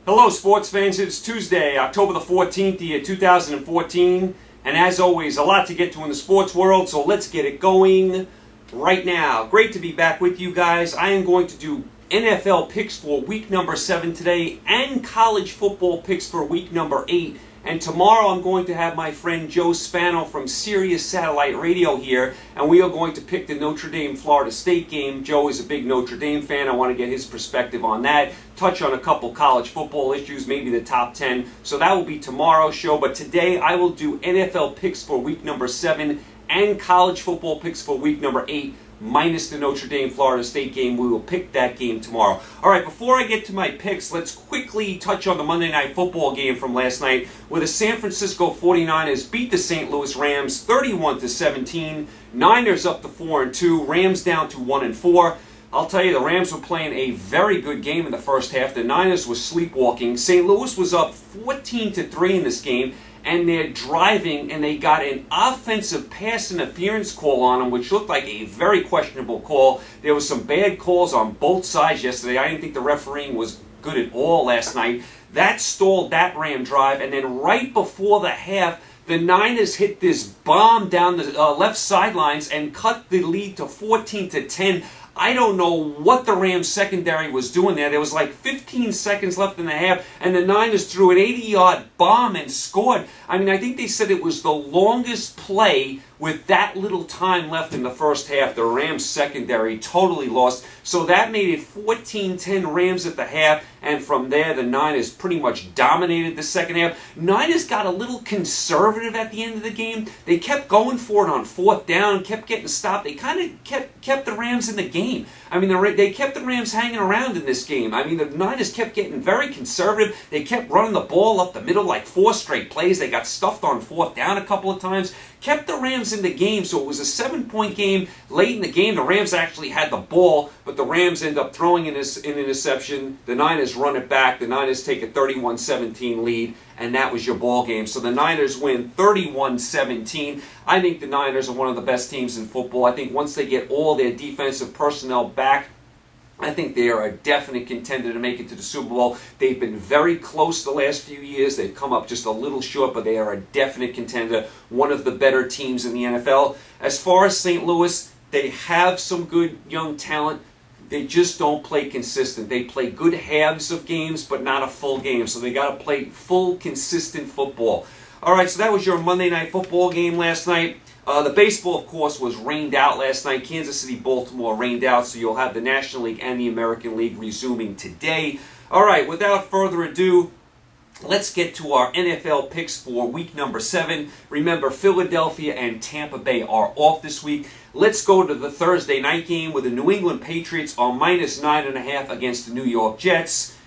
Hello sports fans, it's Tuesday, October the 14th, the year 2014, and as always, a lot to get to in the sports world, so let's get it going right now. Great to be back with you guys. I am going to do NFL picks for week number 7 today, and college football picks for week number 8, and tomorrow I'm going to have my friend Joe Spano from Sirius Satellite Radio here, and we are going to pick the Notre Dame-Florida State game. Joe is a big Notre Dame fan. I want to get his perspective on that, touch on a couple college football issues, maybe the top 10. So that will be tomorrow's show, but today I will do NFL picks for week number 7 and college football picks for week number 8. Minus the Notre Dame-Florida State game. We will pick that game tomorrow. All right, before I get to my picks, let's quickly touch on the Monday Night Football game from last night, where the San Francisco 49ers beat the St. Louis Rams 31-17. Niners up to 4-2. Rams down to 1-4. I'll tell you, the Rams were playing a very good game in the first half. The Niners were sleepwalking. St. Louis was up 14-3 in this game, and they're driving, and they got an offensive pass interference call on them, which looked like a very questionable call. There was some bad calls on both sides yesterday. I didn't think the refereeing was good at all last night. That stalled that Ram drive, and then right before the half, the Niners hit this bomb down the left sidelines and cut the lead to 14-10. I don't know what the Rams secondary was doing there. There was like 15 seconds left in the half, and the Niners threw an 80-yard bomb and scored. I mean, I think they said it was the longest play with that little time left in the first half. The Rams secondary totally lost. So that made it 14-10 Rams at the half, and from there the Niners pretty much dominated the second half. Niners got a little conservative at the end of the game. They kept going for it on fourth down, kept getting stopped. They kind of kept the Rams in the game. I mean, they kept the Rams hanging around in this game. I mean, the Niners kept getting very conservative. They kept running the ball up the middle like 4 straight plays. They got stuffed on fourth down a couple of times. Kept the Rams in the game, so it was a 7-point game. Late in the game, the Rams actually had the ball, but the Rams end up throwing an interception. The Niners run it back. The Niners take a 31-17 lead, and that was your ball game. So the Niners win 31-17. I think the Niners are one of the best teams in football. I think once they get all their defensive personnel back, I think they are a definite contender to make it to the Super Bowl. They've been very close the last few years. They've come up just a little short, but they are a definite contender, one of the better teams in the NFL. As far as St. Louis, they have some good young talent. They just don't play consistent. They play good halves of games, but not a full game. So they got to play full, consistent football. All right, so that was your Monday Night Football game last night. The baseball, of course, was rained out last night. Kansas City, Baltimore rained out, so you'll have the National League and the American League resuming today. All right, without further ado, let's get to our NFL picks for week number 7. Remember, Philadelphia and Tampa Bay are off this week. Let's go to the Thursday night game where the New England Patriots are minus 9.5 against the New York Jets.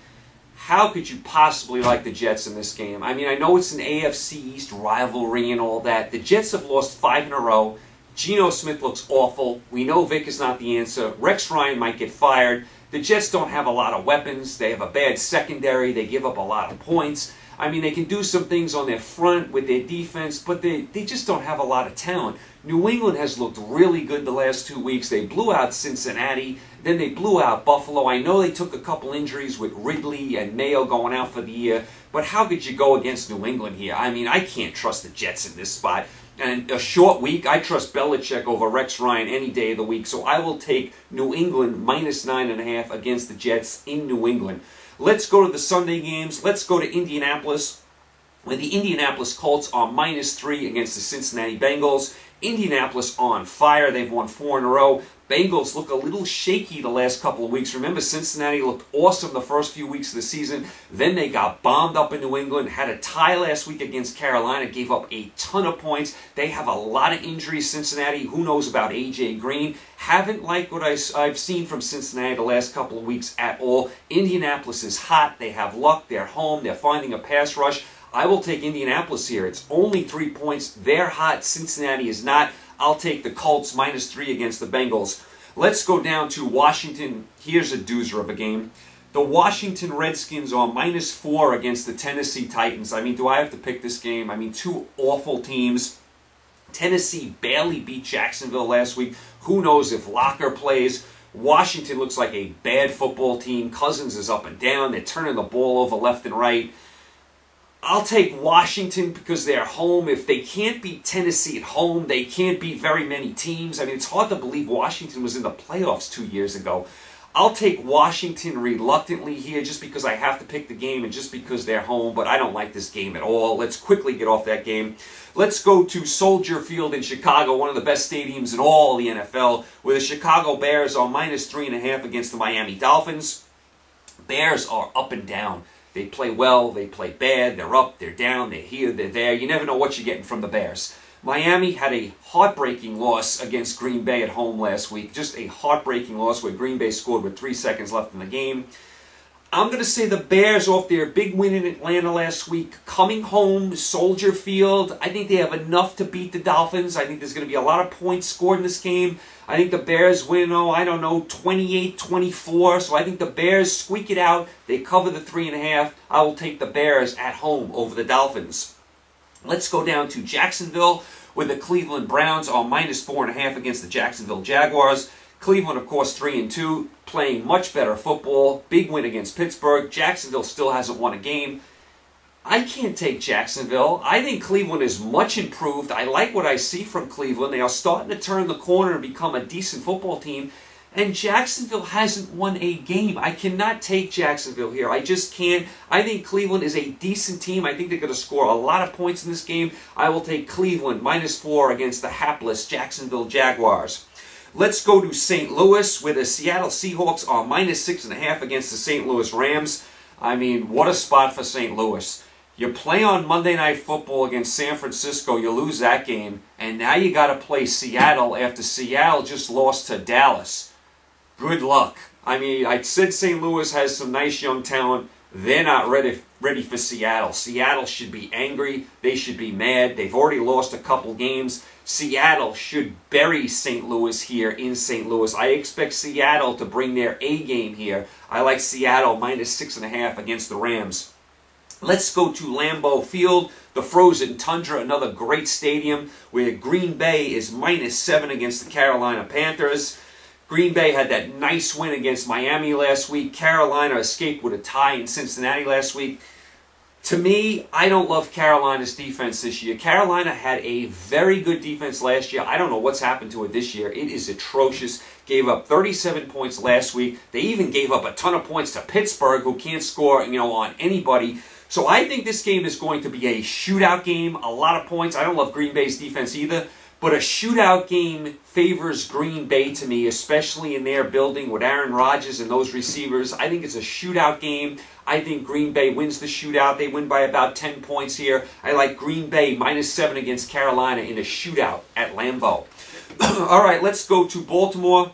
How could you possibly like the Jets in this game? I mean, I know it's an AFC East rivalry and all that. The Jets have lost 5 in a row. Geno Smith looks awful. We know Vic is not the answer. Rex Ryan might get fired. The Jets don't have a lot of weapons. They have a bad secondary. They give up a lot of points. I mean, they can do some things on their front with their defense, but they just don't have a lot of talent. New England has looked really good the last 2 weeks. They blew out Cincinnati, then they blew out Buffalo. I know they took a couple injuries with Ridley and Mayo going out for the year, but how could you go against New England here? I mean, I can't trust the Jets in this spot. And a short week, I trust Belichick over Rex Ryan any day of the week, so I will take New England minus 9.5 against the Jets in New England. Let's go to the Sunday games. Let's go to Indianapolis, where the Indianapolis Colts are minus 3 against the Cincinnati Bengals. Indianapolis on fire. They've won 4 in a row. Bengals look a little shaky the last couple of weeks. Remember, Cincinnati looked awesome the first few weeks of the season. Then they got bombed up in New England, had a tie last week against Carolina, gave up a ton of points. They have a lot of injuries, Cincinnati. Who knows about A.J. Green? Haven't liked what I've seen from Cincinnati the last couple of weeks at all. Indianapolis is hot. They have luck. They're home. They're finding a pass rush. I will take Indianapolis here. It's only 3 points. They're hot. Cincinnati is not. I'll take the Colts minus 3 against the Bengals. Let's go down to Washington. Here's a doozer of a game. The Washington Redskins are minus 4 against the Tennessee Titans. I mean, do I have to pick this game? I mean, 2 awful teams. Tennessee barely beat Jacksonville last week. Who knows if Locker plays? Washington looks like a bad football team. Cousins is up and down. They're turning the ball over left and right. I'll take Washington because they're home. If they can't beat Tennessee at home, they can't beat very many teams. I mean, it's hard to believe Washington was in the playoffs 2 years ago. I'll take Washington reluctantly here just because I have to pick the game and just because they're home, but I don't like this game at all. Let's quickly get off that game. Let's go to Soldier Field in Chicago, one of the best stadiums in all the NFL, where the Chicago Bears are -3.5 against the Miami Dolphins. Bears are up and down. They play well, they play bad, they're up, they're down, they're here, they're there. You never know what you're getting from the Bears. Miami had a heartbreaking loss against Green Bay at home last week. Just a heartbreaking loss where Green Bay scored with 3 seconds left in the game. I'm going to say the Bears, off their big win in Atlanta last week, coming home, Soldier Field, I think they have enough to beat the Dolphins. I think there's going to be a lot of points scored in this game. I think the Bears win, 28-24. So I think the Bears squeak it out. They cover the 3.5. I will take the Bears at home over the Dolphins. Let's go down to Jacksonville, where the Cleveland Browns are -4.5 against the Jacksonville Jaguars. Cleveland, of course, 3-2, playing much better football. Big win against Pittsburgh. Jacksonville still hasn't won a game. I can't take Jacksonville. I think Cleveland is much improved. I like what I see from Cleveland. They are starting to turn the corner and become a decent football team. And Jacksonville hasn't won a game. I cannot take Jacksonville here. I just can't. I think Cleveland is a decent team. I think they're going to score a lot of points in this game. I will take Cleveland -4 against the hapless Jacksonville Jaguars. Let's go to St. Louis, where the Seattle Seahawks are -6.5 against the St. Louis Rams. I mean, what a spot for St. Louis. You play on Monday Night Football against San Francisco, you lose that game, and now you got to play Seattle after Seattle just lost to Dallas. Good luck. I mean, I said St. Louis has some nice young talent. They're not ready for Seattle. Seattle should be angry. They should be mad. They've already lost a couple games. Seattle should bury St. Louis here in St. Louis. I expect Seattle to bring their A game here. I like Seattle -6.5 against the Rams. Let's go to Lambeau Field, the frozen tundra, another great stadium where Green Bay is -7 against the Carolina Panthers. Green Bay had that nice win against Miami last week. Carolina escaped with a tie in Cincinnati last week. To me, I don't love Carolina's defense this year. Carolina had a very good defense last year. I don't know what's happened to it this year. It is atrocious. Gave up 37 points last week. They even gave up a ton of points to Pittsburgh, who can't score, on anybody. So I think this game is going to be a shootout game. A lot of points. I don't love Green Bay's defense either. But a shootout game favors Green Bay to me, especially in their building with Aaron Rodgers and those receivers. I think it's a shootout game. I think Green Bay wins the shootout. They win by about 10 points here. I like Green Bay -7 against Carolina in a shootout at Lambeau. All right, let's go to Baltimore,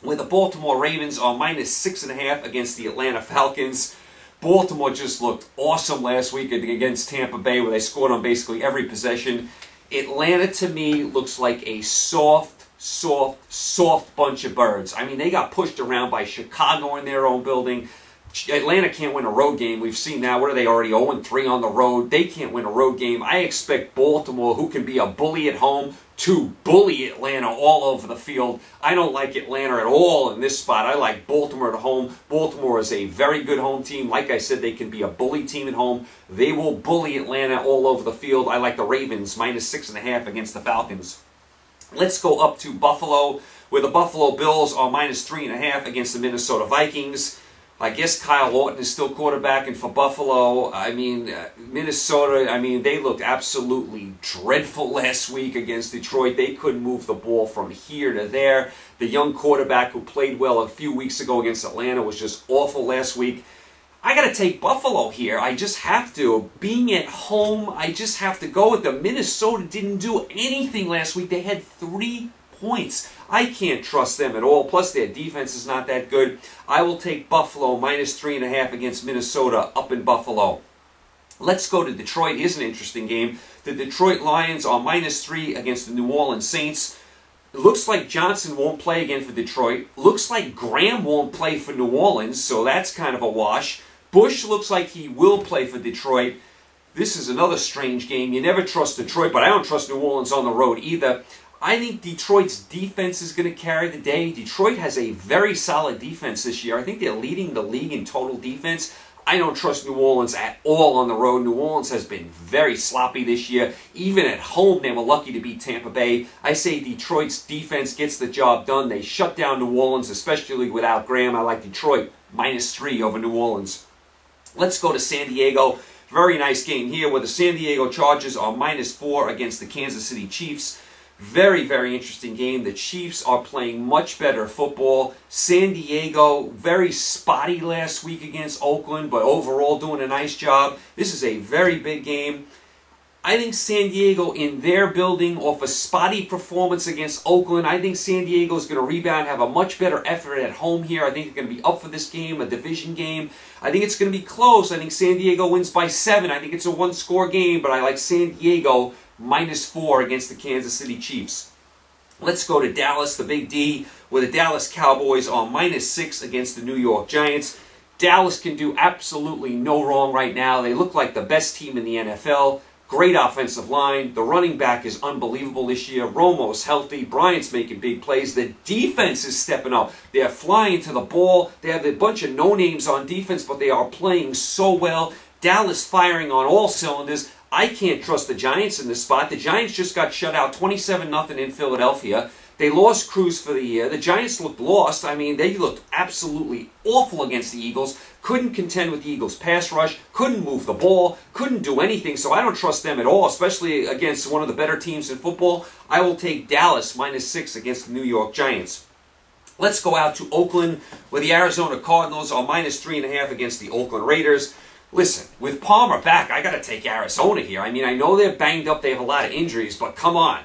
where the Baltimore Ravens are -6.5 against the Atlanta Falcons. Baltimore just looked awesome last week against Tampa Bay, where they scored on basically every possession. Atlanta, to me, looks like a soft bunch of birds. I mean, they got pushed around by Chicago in their own building. Atlanta can't win a road game. We've seen that. What are they already 0-3 on the road? They can't win a road game. I expect Baltimore, who can be a bully at home, to bully Atlanta all over the field. I don't like Atlanta at all in this spot. I like Baltimore at home. Baltimore is a very good home team. Like I said, they can be a bully team at home. They will bully Atlanta all over the field. I like the Ravens -6.5 against the Falcons. Let's go up to Buffalo, where the Buffalo Bills are -3.5 against the Minnesota Vikings. I guess Kyle Orton is still quarterbacking for Buffalo. I mean, Minnesota, they looked absolutely dreadful last week against Detroit. They couldn't move the ball from here to there. The young quarterback who played well a few weeks ago against Atlanta was just awful last week. I got to take Buffalo here. I just have to. Being at home, I just have to go with them. Minnesota didn't do anything last week. They had 3 points. I can't trust them at all. Plus, their defense is not that good. I will take Buffalo -3.5 against Minnesota up in Buffalo. Let's go to Detroit. Here's an interesting game. The Detroit Lions are -3 against the New Orleans Saints. It looks like Johnson won't play again for Detroit. Looks like Graham won't play for New Orleans, so that's kind of a wash. Bush looks like he will play for Detroit. This is another strange game. You never trust Detroit, but I don't trust New Orleans on the road either. I think Detroit's defense is going to carry the day. Detroit has a very solid defense this year. I think they're leading the league in total defense. I don't trust New Orleans at all on the road. New Orleans has been very sloppy this year. Even at home, they were lucky to beat Tampa Bay. I say Detroit's defense gets the job done. They shut down New Orleans, especially without Graham. I like Detroit -3 over New Orleans. Let's go to San Diego. Very nice game here where the San Diego Chargers are -4 against the Kansas City Chiefs. Very, very interesting game. The Chiefs are playing much better football. San Diego, very spotty last week against Oakland, but overall doing a nice job. This is a very big game. I think San Diego in their building off a spotty performance against Oakland. I think San Diego is going to rebound, have a much better effort at home here. I think they're going to be up for this game, a division game. I think it's going to be close. I think San Diego wins by 7. I think it's a one-score game, but I like San Diego -4 against the Kansas City Chiefs. Let's go to Dallas, the Big D, where the Dallas Cowboys are -6 against the New York Giants. Dallas can do absolutely no wrong right now. They look like the best team in the NFL. Great offensive line. The running back is unbelievable this year. Romo's healthy. Bryant's making big plays. The defense is stepping up. They're flying to the ball. They have a bunch of no-names on defense, but they are playing so well. Dallas firing on all cylinders. I can't trust the Giants in this spot. The Giants just got shut out 27-0 in Philadelphia. They lost Cruz for the year. The Giants looked lost. I mean, they looked absolutely awful against the Eagles. Couldn't contend with the Eagles' pass rush. Couldn't move the ball. Couldn't do anything. So I don't trust them at all, especially against one of the better teams in football. I will take Dallas -6 against the New York Giants. Let's go out to Oakland, where the Arizona Cardinals are -3.5 against the Oakland Raiders. Listen, with Palmer back, I got to take Arizona here. I mean, I know they're banged up. They have a lot of injuries, but come on.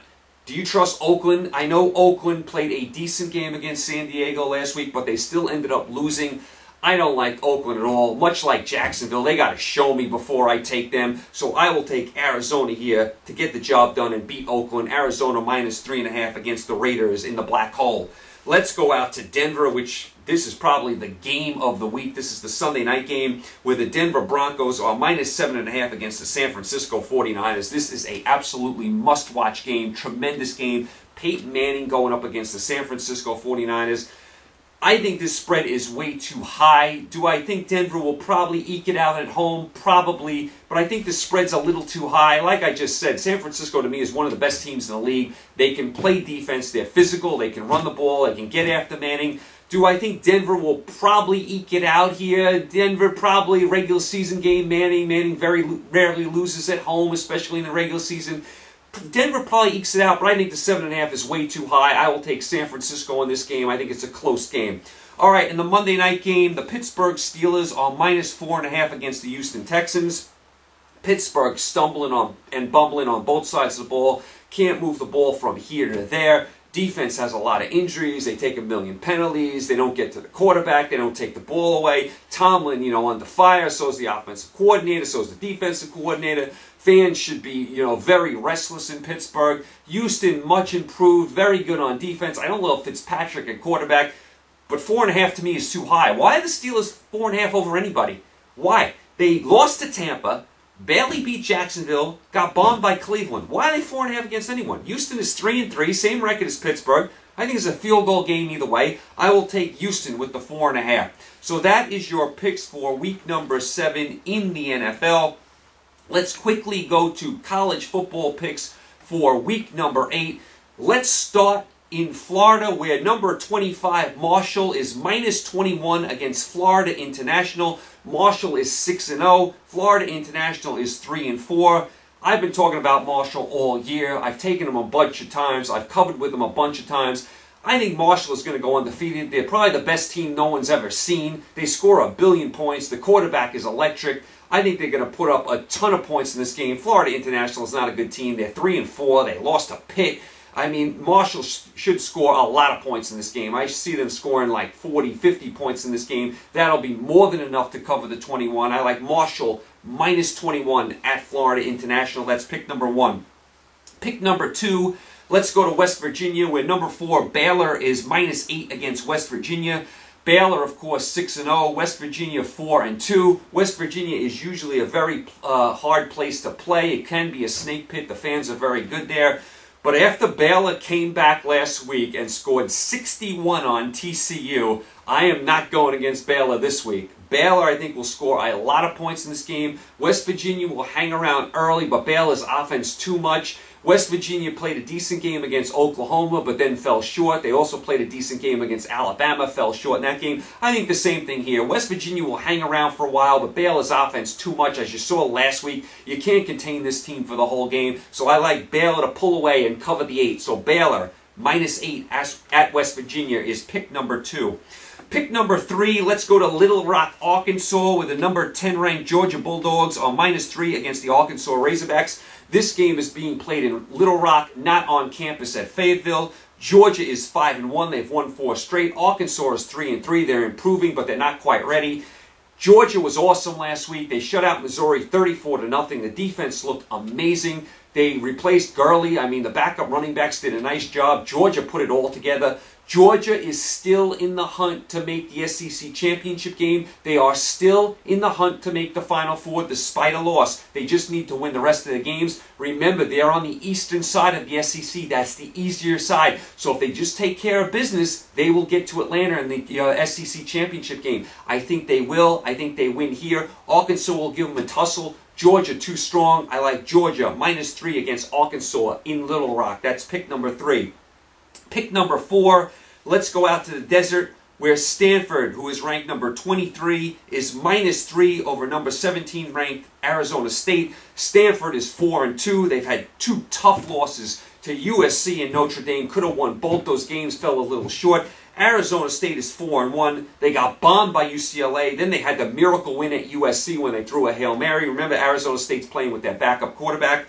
Do you trust Oakland? I know Oakland played a decent game against San Diego last week, but they still ended up losing. I don't like Oakland at all. Much like Jacksonville, they got to show me before I take them. So I will take Arizona here to get the job done and beat Oakland. Arizona -3.5 against the Raiders in the black hole. Let's go out to Denver, which this is probably the game of the week. This is the Sunday night game where the Denver Broncos are -7.5 against the San Francisco 49ers. This is a absolutely must-watch game, tremendous game. Peyton Manning going up against the San Francisco 49ers. I think this spread is way too high. Do I think Denver will probably eke it out at home? Probably. But I think the spread's a little too high. Like I just said, San Francisco to me is one of the best teams in the league. They can play defense. They're physical. They can run the ball. They can get after Manning. Do I think Denver will probably eke it out here? Denver probably regular season game. Manning very rarely loses at home, especially in the regular season. Denver probably ekes it out, but I think the 7.5 is way too high. I will take San Francisco in this game. I think it's a close game. All right, in the Monday night game, the Pittsburgh Steelers are -4.5 against the Houston Texans. Pittsburgh stumbling on and bumbling on both sides of the ball. Can't move the ball from here to there. Defense has a lot of injuries. They take a million penalties. They don't get to the quarterback. They don't take the ball away. Tomlin, under fire. So is the offensive coordinator. So is the defensive coordinator. Fans should be, very restless in Pittsburgh. Houston, much improved. Very good on defense. I don't love Fitzpatrick at quarterback, but 4.5 to me is too high. Why are the Steelers 4.5 over anybody? Why? They lost to Tampa. Barely beat Jacksonville, got bombed by Cleveland. Why are they 4.5 against anyone? Houston is 3-3, same record as Pittsburgh. I think it's a field goal game either way. I will take Houston with the 4.5. So that is your picks for week number 7 in the NFL. Let's quickly go to college football picks for week number 8. Let's start in Florida, where number 25, Marshall, is -21 against Florida International. Marshall is 6-0. Florida International is 3-4. I've been talking about Marshall all year. I've taken them a bunch of times. I've covered with them a bunch of times. I think Marshall is going to go undefeated. They're probably the best team no one's ever seen. They score 1 billion points. The quarterback is electric. I think they're going to put up a ton of points in this game. Florida International is not a good team. They're 3-4. They lost to Pitt. I mean, Marshall should score a lot of points in this game. I see them scoring like 40, 50 points in this game. That'll be more than enough to cover the 21. I like Marshall -21 at Florida International. That's pick number 1. Pick number 2, let's go to West Virginia, where number 4, Baylor, is -8 against West Virginia. Baylor, of course, 6-0. West Virginia, 4-2. West Virginia is usually a very hard place to play. It can be a snake pit. The fans are very good there. But after Baylor came back last week and scored 61 on TCU, I am not going against Baylor this week. Baylor, I think, will score a lot of points in this game. West Virginia will hang around early, but Baylor's offense too much. West Virginia played a decent game against Oklahoma, but then fell short. They also played a decent game against Alabama, fell short in that game. I think the same thing here. West Virginia will hang around for a while, but Baylor's offense too much. As you saw last week, you can't contain this team for the whole game. So I like Baylor to pull away and cover the 8. So Baylor, -8 at West Virginia is pick number 2. Pick number 3, let's go to Little Rock, Arkansas, with the number 10 ranked Georgia Bulldogs on -3 against the Arkansas Razorbacks. This game is being played in Little Rock, not on campus at Fayetteville. Georgia is 5-1. They've won 4 straight. Arkansas is 3-3. They're improving, but they're not quite ready. Georgia was awesome last week. They shut out Missouri 34-0. The defense looked amazing. They replaced Gurley. I mean, the backup running backs did a nice job. Georgia put it all together. Georgia is still in the hunt to make the SEC championship game. They are still in the hunt to make the Final Four despite a loss. They just need to win the rest of the games. Remember, they're on the eastern side of the SEC. That's the easier side. So if they just take care of business, they will get to Atlanta in the SEC championship game. I think they will. I think they win here. Arkansas will give them a tussle. Georgia too strong. I like Georgia -3 against Arkansas in Little Rock. That's pick number 3. Pick number 4, let's go out to the desert where Stanford, who is ranked number 23, is -3 over number 17 ranked Arizona State. Stanford is 4-2. They've had 2 tough losses to USC and Notre Dame. Could have won both those games, fell a little short. Arizona State is 4-1. They got bombed by UCLA. Then they had the miracle win at USC when they threw a Hail Mary. Remember, Arizona State's playing with their backup quarterback.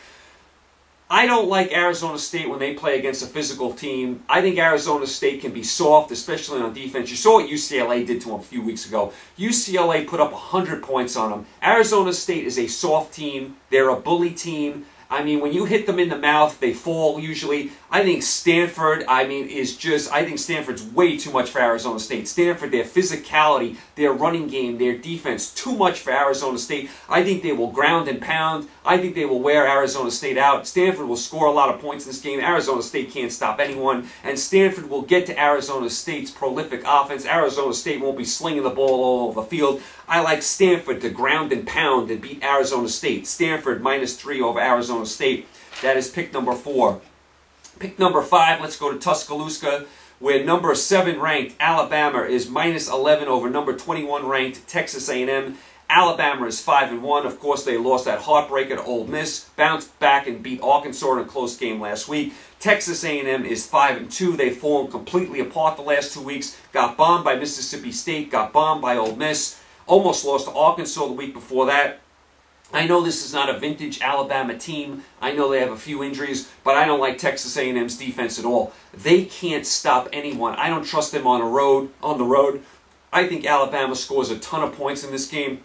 I don't like Arizona State when they play against a physical team. I think Arizona State can be soft, especially on defense. You saw what UCLA did to them a few weeks ago. UCLA put up 100 points on them. Arizona State is a soft team. They're a bully team. I mean, when you hit them in the mouth, they fall usually. I think Stanford, I think Stanford's way too much for Arizona State. Stanford, their physicality, their running game, their defense, too much for Arizona State. I think they will ground and pound. I think they will wear Arizona State out. Stanford will score a lot of points in this game. Arizona State can't stop anyone. And Stanford will get to Arizona State's prolific offense. Arizona State won't be slinging the ball all over the field. I like Stanford to ground and pound and beat Arizona State. Stanford -3 over Arizona State. That is pick number 4. Pick number 5, let's go to Tuscaloosa, where number 7 ranked Alabama is -11 over number 21 ranked Texas A&M. Alabama is 5-1. Of course, they lost that heartbreaker to Ole Miss, bounced back and beat Arkansas in a close game last week. Texas A&M is 5-2. They've fallen completely apart the last 2 weeks. Got bombed by Mississippi State, got bombed by Ole Miss. Almost lost to Arkansas the week before that. I know this is not a vintage Alabama team. I know they have a few injuries, but I don't like Texas A&M's defense at all. They can't stop anyone. I don't trust them on the road. I think Alabama scores a ton of points in this game.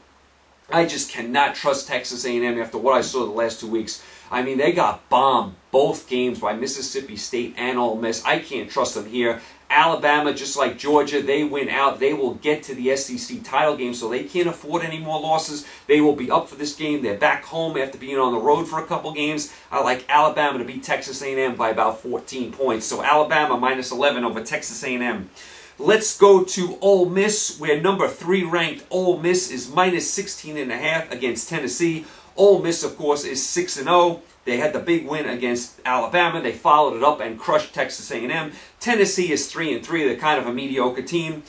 I just cannot trust Texas A&M after what I saw the last 2 weeks. I mean, they got bombed both games by Mississippi State and Ole Miss. I can't trust them here. Alabama, just like Georgia, they win out. They will get to the SEC title game, so they can't afford any more losses. They will be up for this game. They're back home after being on the road for a couple games. I like Alabama to beat Texas A&M by about 14 points. So Alabama -11 over Texas A&M. Let's go to Ole Miss, where number 3 ranked Ole Miss is -16.5 against Tennessee. Ole Miss, of course, is 6-0. They had the big win against Alabama. They followed it up and crushed Texas A&M. Tennessee is 3-3. They're kind of a mediocre team.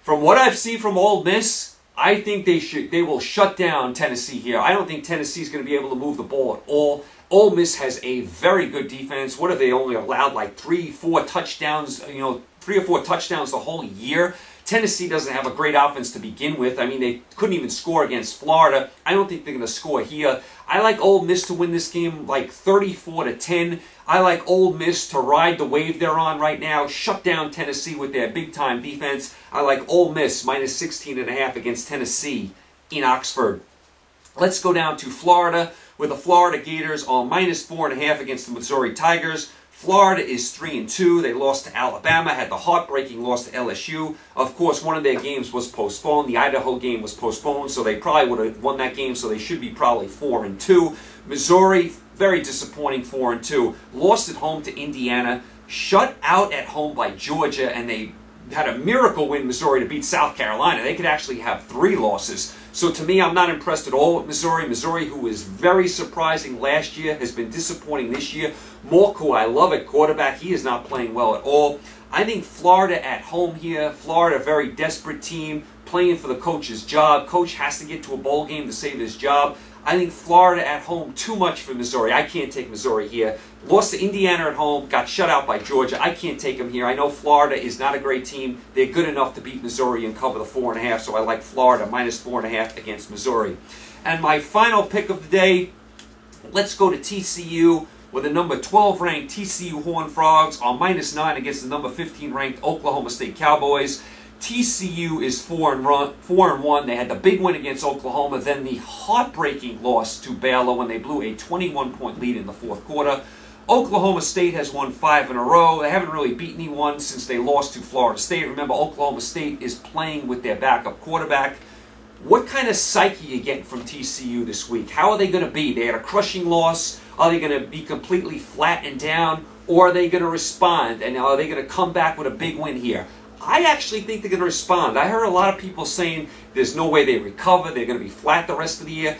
From what I've seen from Ole Miss, I think they will shut down Tennessee here. I don't think Tennessee is going to be able to move the ball at all. Ole Miss has a very good defense. What have they only allowed? Like 3-4 touchdowns, 3 or 4 touchdowns the whole year. Tennessee doesn't have a great offense to begin with. I mean, they couldn't even score against Florida. I don't think they're going to score here. I like Ole Miss to win this game like 34-10. I like Ole Miss to ride the wave they're on right now, shut down Tennessee with their big-time defense. I like Ole Miss -16.5 against Tennessee in Oxford. Let's go down to Florida, where the Florida Gators are -4.5 against the Missouri Tigers. Florida is 3-2. They lost to Alabama, had the heartbreaking loss to LSU. Of course, one of their games was postponed. The Idaho game was postponed, so they probably would have won that game, so they should be probably 4-2. Missouri, Very disappointing 4-2. Lost at home to Indiana. Shut out at home by Georgia, and they had a miracle win Missouri to beat South Carolina. They could actually have 3 losses. So to me, I'm not impressed at all with Missouri. Missouri, who was very surprising last year, has been disappointing this year. Morku, I love at quarterback. He is not playing well at all. I think Florida at home here. Florida, a very desperate team, playing for the coach's job. Coach has to get to a bowl game to save his job. I think Florida at home, too much for Missouri. I can't take Missouri here. Lost to Indiana at home, got shut out by Georgia. I can't take them here. I know Florida is not a great team. They're good enough to beat Missouri and cover the 4.5, so I like Florida minus 4.5 against Missouri. And my final pick of the day, let's go to TCU with the number 12 ranked TCU Horned Frogs on minus 9 against the number 15 ranked Oklahoma State Cowboys. TCU is 4-1. They had the big win against Oklahoma, then the heartbreaking loss to Baylor when they blew a 21-point lead in the 4th quarter. Oklahoma State has won 5 in a row. They haven't really beaten anyone since they lost to Florida State. Remember, Oklahoma State is playing with their backup quarterback. What kind of psyche are you getting from TCU this week? How are they going to be? They had a crushing loss. Are they going to be completely flat and down? Or are they going to respond? And are they going to come back with a big win here? I actually think they're going to respond. I heard a lot of people saying there's no way they recover. They're going to be flat the rest of the year.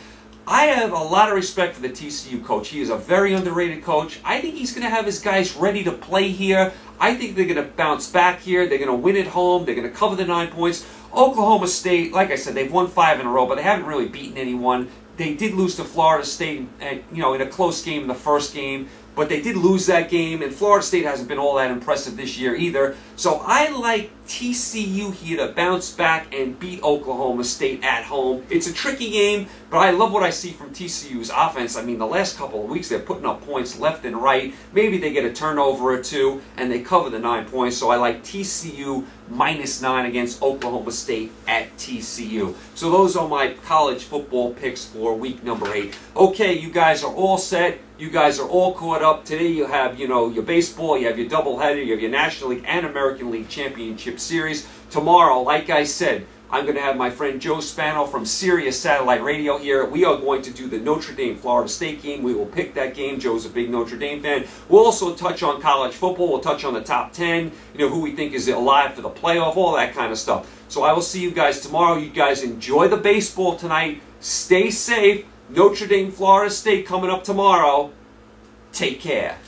I have a lot of respect for the TCU coach. He is a very underrated coach. I think he's going to have his guys ready to play here. I think they're going to bounce back here. They're going to win at home. They're going to cover the 9 points. Oklahoma State, like I said, they've won 5 in a row, but they haven't really beaten anyone. They did lose to Florida State, in a close game in the first game. But they did lose that game, and Florida State hasn't been all that impressive this year either. So I like TCU here to bounce back and beat Oklahoma State at home. It's a tricky game, but I love what I see from TCU's offense. I mean, the last couple of weeks, they're putting up points left and right. Maybe they get a turnover or two, and they cover the 9 points. So I like TCU minus 9 against Oklahoma State at TCU. So those are my college football picks for week number 8. Okay, you guys are all set. You guys are all caught up. Today you have, your baseball, you have your doubleheader, you have your National League and American League Championship Series. Tomorrow, like I said, I'm going to have my friend Joe Spano from Sirius Satellite Radio here. We are going to do the Notre Dame-Florida State game. We will pick that game. Joe's a big Notre Dame fan. We'll also touch on college football. We'll touch on the top 10, who we think is alive for the playoff, all that kind of stuff. So I will see you guys tomorrow. You guys enjoy the baseball tonight. Stay safe. Notre Dame, Florida State coming up tomorrow. Take care.